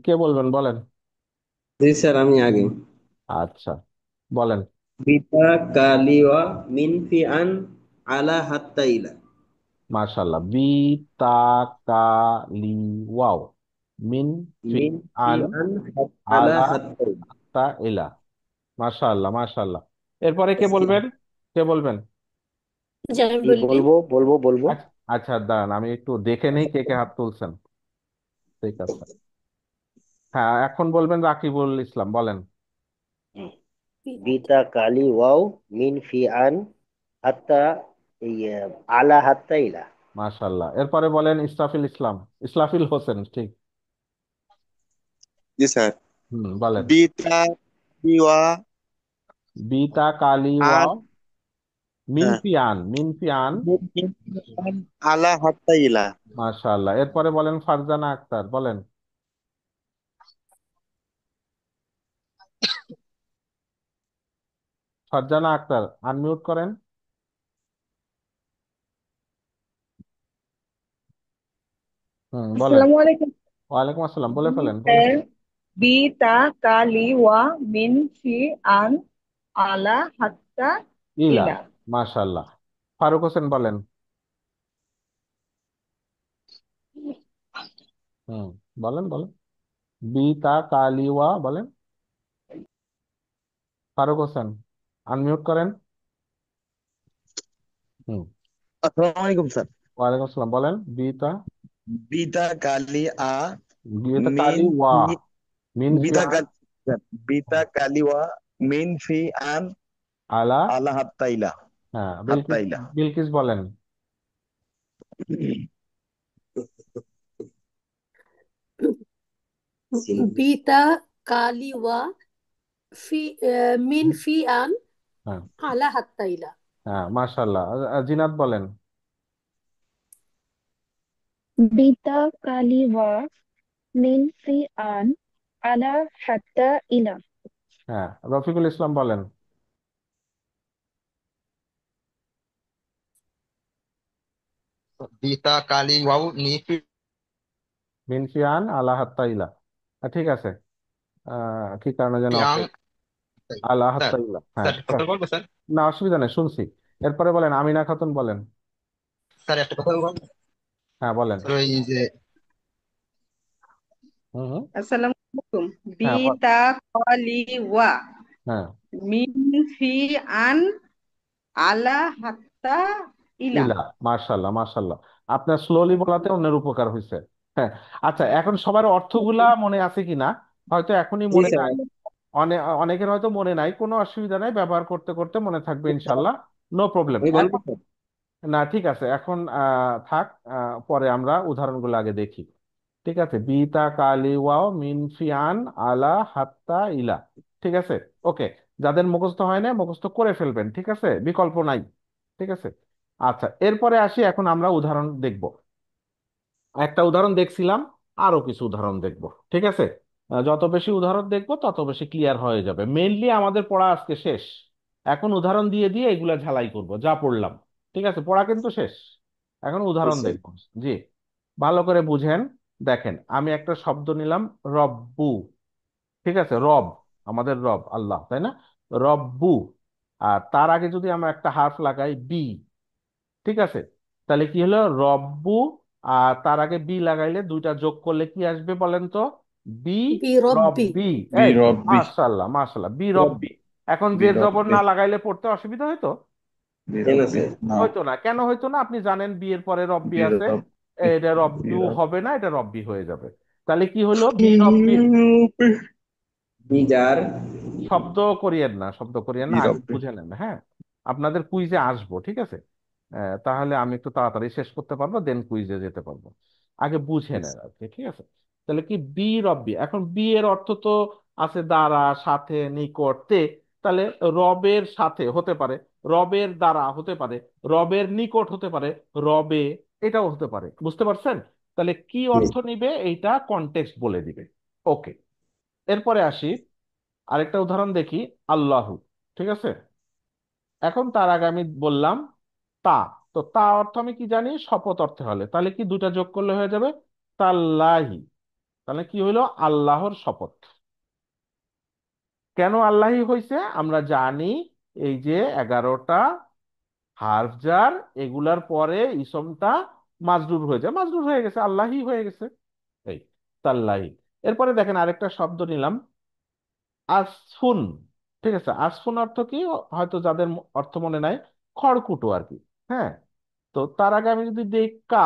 কে বলবেন বলেন। জি স্যার, আমি আগে। আচ্ছা, বলেন। বিতা কালিওয়া মিন ফি আন আলা হাত্তা ইলা। মাশাল্লাহ, বি তা কা লি ওয়াও মিন ফি মিন ফি আন আন আলা আলা হাত্তা ইলা। তা ইলা। মাশাল্লাহ মাশাল্লাহ। এরপরে কে বলবেন? কে বলবেন? জি আমি কি বলি। বলবো। আচ্ছা আচ্ছা, দাঁড়ান আমি একটু দেখে নেই কে কে হাত তুলছেন। ঠিক আছে, হ্যাঁ এখন বলবেন রাকিবুল ইসলাম, বলেন। বিতা কালি ওয়াও মিন ফি আন হাত্তা ইয়ে, আলা হাত্তা ইলা। মাশাল্লাহ, এরপরে বলেন ইসরাফিল ইসলাম, ইসরাফিল হোসেন, ঠিক। জি স্যার। বলেন। বিতা ইওয়া বিতা কালি আর ওয়াও হ্যাঁ, মিনফিয়ান মিনফিয়ান। আলা হাত্তা ইলা। মাশাআল্লাহ, এরপরে বলেন ফারজানা আক্তার, বলেন। ফারজানা আক্তার, আনমিউট করেন। বলেন। আসসালামু আলাইকুম ওয়ালাইকুম আসসালাম, বলে ফেলেন বলে স্যার। ফেলেন। বি তা কা লি ওয়া মিন ফি আন আলা হাত্তা ইলা। ইলা। মাশাআল্লাহ, ফারুক হোসেন, বলেন। হুম, বলেন বলেন। বিতা কালিওয়া, বলেন। ফারুক হোসেন, আনমিউট করেন। হুম। আসসালামু আলাইকুম স্যার। ওয়ালাইকুম আসসালাম, বলেন। বিতা বিতা কালি আ বিতা মিন কালিওয়া ফি বিতা মিনফিয়ান কালি বিতা কালিওয়া মিন ফি আন আলা। আলা হাত্তা ইলা। হ্যাঁ, হাত্তা বিলকিস। ইলা। বিলকিস বলেন। বিতা কালিওয়া ফি মিন ফি আন হ্যাঁ আলা হাত্তাইলা। হ্যাঁ, মাশাআল্লাহ। জিনাত বলেন। বিতা কালিওয়া মিন ফি আন আলা হাত্তা ইলা। হ্যাঁ, রফিকুল ইসলাম, বলেন। বিতা কালি ওয়াও নিফি মিনফিয়ান আলা হাত্তাইলা। ঠিক আছে। কি কারণে যেন ইয়াং। আলা স্যার, হাত্তাইলা, হ্যাঁ স্যার একটা ঠিক কথা আছে। বলবো স্যার। না, অসুবিধা নেই, শুনছি। এরপরে বলেন আমিনা খাতুন, বলেন। স্যার একটা কথা বলবো। হ্যাঁ বলেন। স্যার ওই যে হুম হুম। আসসালামু আলাইকুম। বি হ্যাঁ তা কা লি ওয়া হ্যাঁ, মিন ফি আন আলা হাত্তা ইলা। ইলা। মার্শাল্লাহ মার্শাল্লাহ, আপনার স্লোলি বলাতে অন্যের উপকার হয়েছে। হ্যাঁ। আচ্ছা, এখন সবার অর্থগুলা মনে আছে কিনা? হয়তো এখনই জি মনে স্যার। নাই। অনেকের হয়তো মনে নাই, কোনো অসুবিধা নাই, ব্যবহার করতে করতে মনে থাকবে ইনশাল্লাহ। No problem. আমি বলবো এখন স্যার। না, ঠিক আছে, এখন থাক। পরে আমরা উদাহরণগুলো আগে দেখি। ঠিক আছে, বিতা কালি ওয়াও মিনফিয়ান আলা হাত্তা ইলা। ঠিক আছে। ওকে। যাদের মুখস্থ হয় না মুখস্থ করে ফেলবেন, ঠিক আছে, বিকল্প নাই। ঠিক আছে। আচ্ছা, এরপরে আসি, এখন আমরা উদাহরণ দেখব। একটা উদাহরণ দেখছিলাম, আরো কিছু উদাহরণ দেখব। ঠিক আছে। যত বেশি উদাহরণ দেখব তত বেশি ক্লিয়ার হয়ে যাবে। মেইনলি আমাদের পড়া আজকে শেষ। এখন উদাহরণ দিয়ে দিয়ে এগুলা ঝালাই করব যা পড়লাম। ঠিক আছে, পড়া কিন্তু শেষ। এখন জি উদাহরণ স্যার। দেখব। জি, ভালো করে বুঝেন। দেখেন, আমি একটা শব্দ নিলাম, রব্বু। ঠিক আছে, রব, আমাদের রব আল্লাহ, তাই না? রব্বু। আর তার আগে যদি আমরা একটা হার্ফ লাগাই, বি। ঠিক আছে, তাহলে কি হলো? রব্বু। আর তার আগে বি লাগাইলে দুইটা যোগ করলে কি আসবে বলেন তো? বি বি রব্বি। রব্বি। এই তো, বিরব্বি। মাশাল্লাহ মাশাল্লাহ, বি রব্বি। এখন জের জবর বিরব্বি। না লাগাইলে পড়তে অসুবিধা হয়তো? কেন বিরব্বি স্যার? না। হয়তো না, কেন হয়তো না? আপনি জানেন বি এর পরে রব্বি আছে। বিরব্বি। এটা রব্বু বিরব্বি। হবে না, এটা রব্বি হয়ে যাবে। তাহলে কি হলো? বি রব্বির। বিজার। শব্দ করিয়েন না, শব্দ করিয়েন না, আগে বিরব্বি। বুঝে নেন, হ্যাঁ। আপনাদের কুইজে আসবো, ঠিক আছে। তাহলে আমি একটু তাড়াতাড়ি শেষ করতে পারবো, দেন কুইজে যেতে পারবো। আগে বুঝে নেন আর কি, ঠিক আছে। তাহলে কি বি রব্বি, এখন বি এর অর্থ তো আছে দ্বারা, সাথে, নিকট, তে। তাহলে রবের সাথে হতে পারে, রবের দ্বারা হতে পারে, রবের নিকট হতে পারে, রবে, এটাও হতে পারে। বুঝতে পারছেন? তাহলে কি অর্থ নিবে এইটা কনটেক্সট বলে দিবে। ওকে। এরপরে আসি, আরেকটা উদাহরণ দেখি। আল্লাহু। ঠিক আছে। এখন তার আগে আমি বললাম তা। তো তা অর্থ আমি কি জানি? শপথ অর্থে হলে তাহলে কি দুটা যোগ করলে হয়ে যাবে? তাল্লাহি। তাহলে কি হইলো? আল্লাহর শপথ। কেন আল্লাহই হইছে? আমরা জানি এই যে 11টা হার্ফ জার, এগুলার পরে ইসমটা মাজরুর হয়ে যায়, মাজরুর হয়ে গেছে, আল্লাহই হয়ে গেছে। এই তাল্লাহি। এরপরে দেখেন আরেকটা শব্দ নিলাম, আসফুন। ঠিক আছে, আসফুন অর্থ কি? হয়তো যাদের অর্থ মনে নাই, খড়কুটো আর কি। হ্যাঁ, তো তার আগে আমি যদি দেই কা,